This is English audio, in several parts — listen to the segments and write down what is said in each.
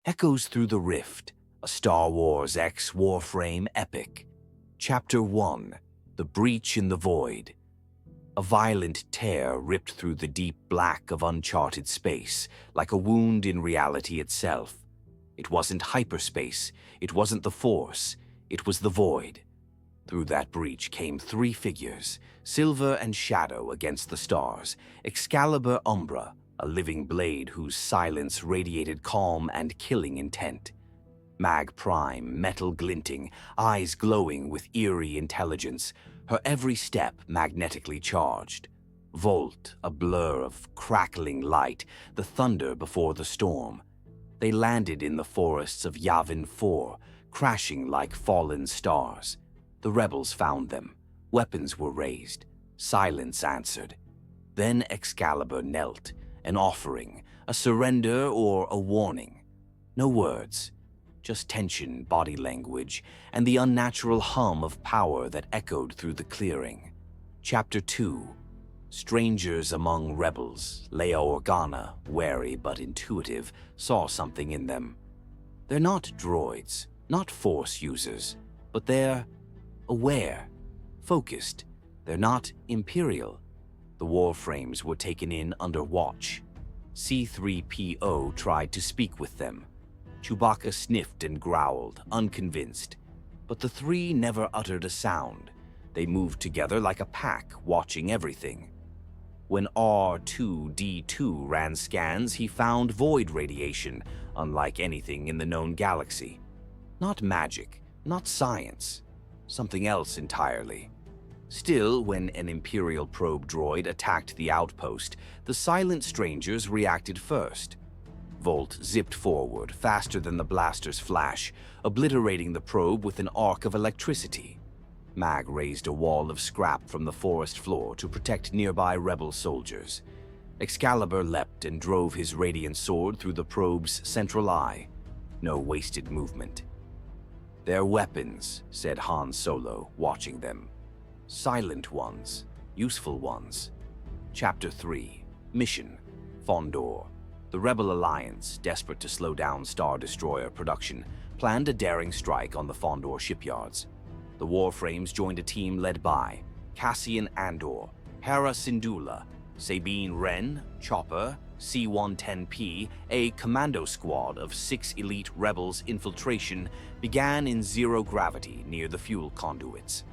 Echoes Through the Rift, a Star Wars X Warframe epic. Chapter 1, The Breach in the Void. A violent tear ripped through the deep black of uncharted space, like a wound in reality itself. It wasn't hyperspace, it wasn't the Force, it was the void. Through that breach came three figures, silver and shadow against the stars, Excalibur Umbra, a living blade whose silence radiated calm and killing intent. Mag Prime, metal glinting, eyes glowing with eerie intelligence, her every step magnetically charged. Volt, a blur of crackling light, the thunder before the storm. They landed in the forests of Yavin 4, crashing like fallen stars. The rebels found them. Weapons were raised. Silence answered. Then Excalibur knelt, an offering, a surrender or a warning. No words, just tension, body language, and the unnatural hum of power that echoed through the clearing. Chapter 2, Strangers Among Rebels. Leia Organa, wary but intuitive, saw something in them. They're not droids, not Force users, but they're aware, focused. They're not Imperial. The Warframes were taken in under watch. C-3PO tried to speak with them. Chewbacca sniffed and growled, unconvinced. But the three never uttered a sound. They moved together like a pack, watching everything. When R2-D2 ran scans, he found void radiation, unlike anything in the known galaxy. Not magic, not science. Something else entirely. Still, when an Imperial probe droid attacked the outpost, the silent strangers reacted first. Volt zipped forward, faster than the blaster's flash, obliterating the probe with an arc of electricity. Mag raised a wall of scrap from the forest floor to protect nearby rebel soldiers. Excalibur leapt and drove his radiant sword through the probe's central eye. No wasted movement. "They're weapons," said Han Solo, watching them. "Silent ones, useful ones." Chapter 3, Mission, Fondor. The Rebel Alliance, desperate to slow down Star Destroyer production, planned a daring strike on the Fondor shipyards. The Warframes joined a team led by Cassian Andor, Hera Syndulla, Sabine Wren, Chopper, C-110P. A commando squad of 6 elite rebels infiltration began in zero gravity near the fuel conduits.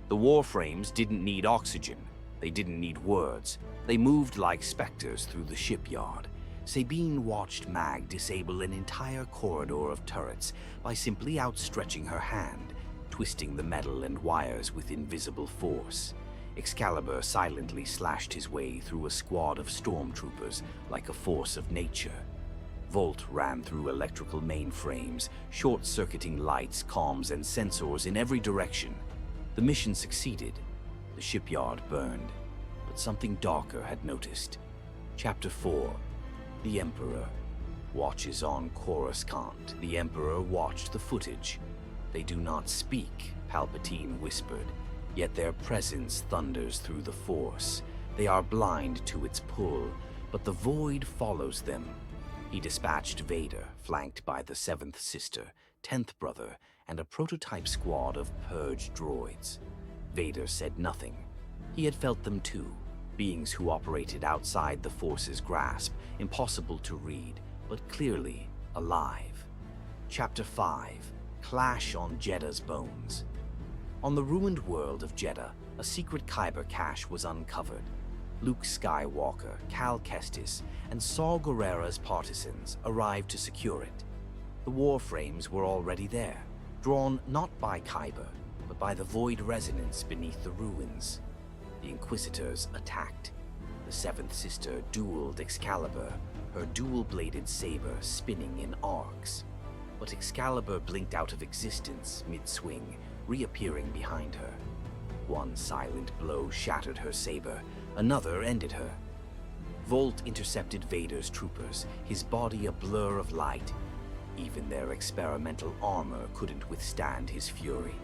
The Warframes didn't need oxygen. They didn't need words. They moved like specters through the shipyard. Sabine watched Mag disable an entire corridor of turrets by simply outstretching her hand, twisting the metal and wires with invisible force. Excalibur silently slashed his way through a squad of stormtroopers like a force of nature. Volt ran through electrical mainframes, short-circuiting lights, comms, and sensors in every direction. The mission succeeded. The shipyard burned, but something darker had noticed. Chapter 4, The Emperor. Watches on Coruscant. The Emperor watched the footage. "They do not speak," Palpatine whispered, "yet their presence thunders through the Force. They are blind to its pull, but the void follows them." He dispatched Vader, flanked by the 7th Sister, 10th Brother, and a prototype squad of purge droids. Vader said nothing. He had felt them too, beings who operated outside the Force's grasp, impossible to read, but clearly alive. Chapter 5, Clash on Jedha's Bones. On the ruined world of Jedha, a secret Kyber cache was uncovered. Luke Skywalker, Cal Kestis, and Saw Gerrera's partisans arrived to secure it. The Warframes were already there, drawn not by Kyber, but by the void resonance beneath the ruins. The Inquisitors attacked. The 7th Sister dueled Excalibur, her dual-bladed saber spinning in arcs. But Excalibur blinked out of existence mid-swing, reappearing behind her. One silent blow shattered her saber, another ended her. Volt intercepted Vader's troopers, his body a blur of light. Even their experimental armor couldn't withstand his fury.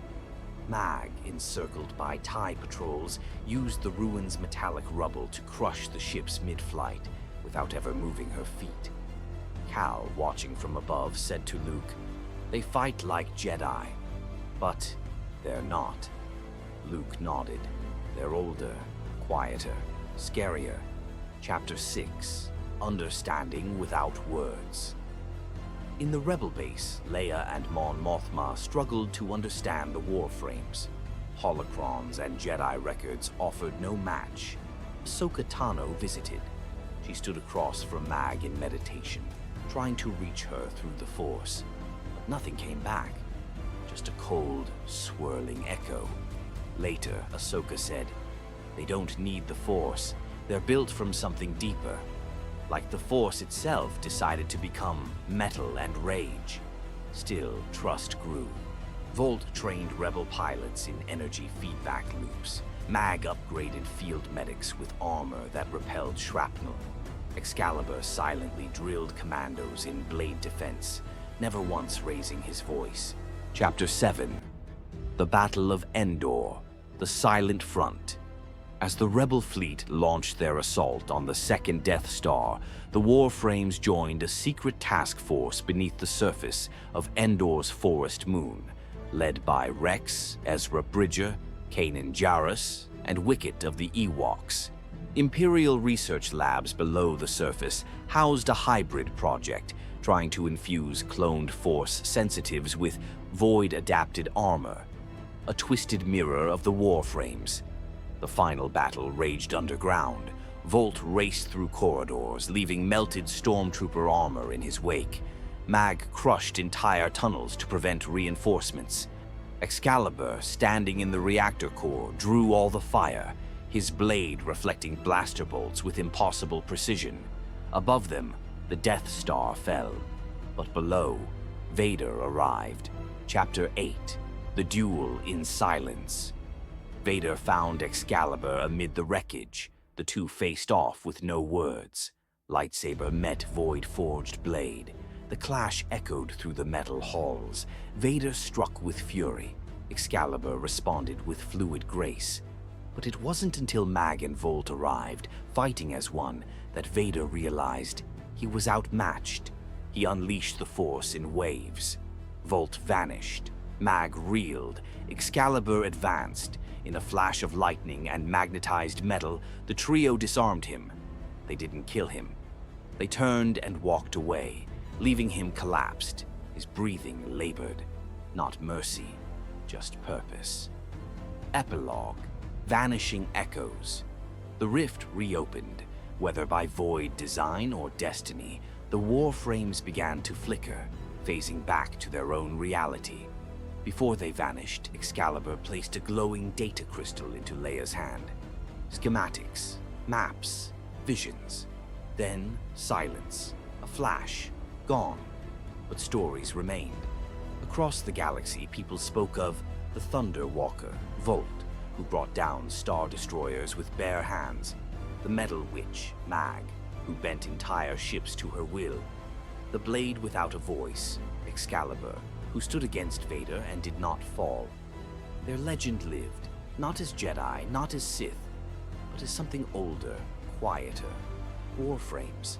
Mag, encircled by TIE patrols, used the ruins' metallic rubble to crush the ship's mid-flight without ever moving her feet. Cal, watching from above, said to Luke, "They fight like Jedi, but they're not." Luke nodded. "They're older, quieter, scarier." Chapter 6, Understanding Without Words. In the Rebel base, Leia and Mon Mothma struggled to understand the Warframes. Holocrons and Jedi records offered no match. Ahsoka Tano visited. She stood across from Mag in meditation, trying to reach her through the Force. But nothing came back, just a cold, swirling echo. Later, Ahsoka said, "They don't need the Force. They're built from something deeper." Like the Force itself decided to become metal and rage. Still, trust grew. Volt trained Rebel pilots in energy feedback loops. Mag upgraded field medics with armor that repelled shrapnel. Excalibur silently drilled commandos in blade defense, never once raising his voice. Chapter 7, The Battle of Endor, The Silent Front. As the Rebel fleet launched their assault on the second Death Star, the Warframes joined a secret task force beneath the surface of Endor's forest moon, led by Rex, Ezra Bridger, Kanan Jarrus, and Wicket of the Ewoks. Imperial research labs below the surface housed a hybrid project trying to infuse cloned Force sensitives with void-adapted armor, a twisted mirror of the Warframes. The final battle raged underground. Volt raced through corridors, leaving melted stormtrooper armor in his wake. Mag crushed entire tunnels to prevent reinforcements. Excalibur, standing in the reactor core, drew all the fire, his blade reflecting blaster bolts with impossible precision. Above them, the Death Star fell. But below, Vader arrived. Chapter 8, The Duel in Silence. Vader found Excalibur amid the wreckage. The two faced off with no words. Lightsaber met void-forged blade. The clash echoed through the metal halls. Vader struck with fury. Excalibur responded with fluid grace. But it wasn't until Mag and Volt arrived, fighting as one, that Vader realized he was outmatched. He unleashed the Force in waves. Volt vanished. Mag reeled. Excalibur advanced. In a flash of lightning and magnetized metal, the trio disarmed him. They didn't kill him. They turned and walked away, leaving him collapsed, his breathing labored. Not mercy, just purpose. Epilogue. Vanishing Echoes. The rift reopened. Whether by void design or destiny, the Warframes began to flicker, phasing back to their own reality. Before they vanished, Excalibur placed a glowing data crystal into Leia's hand. Schematics, maps, visions. Then silence, a flash, gone. But stories remained. Across the galaxy, people spoke of the Thunder Walker, Volt, who brought down star destroyers with bare hands, the Metal Witch, Mag, who bent entire ships to her will, the Blade without a voice, Excalibur, who stood against Vader and did not fall. Their legend lived, not as Jedi, not as Sith, but as something older, quieter. Warframes.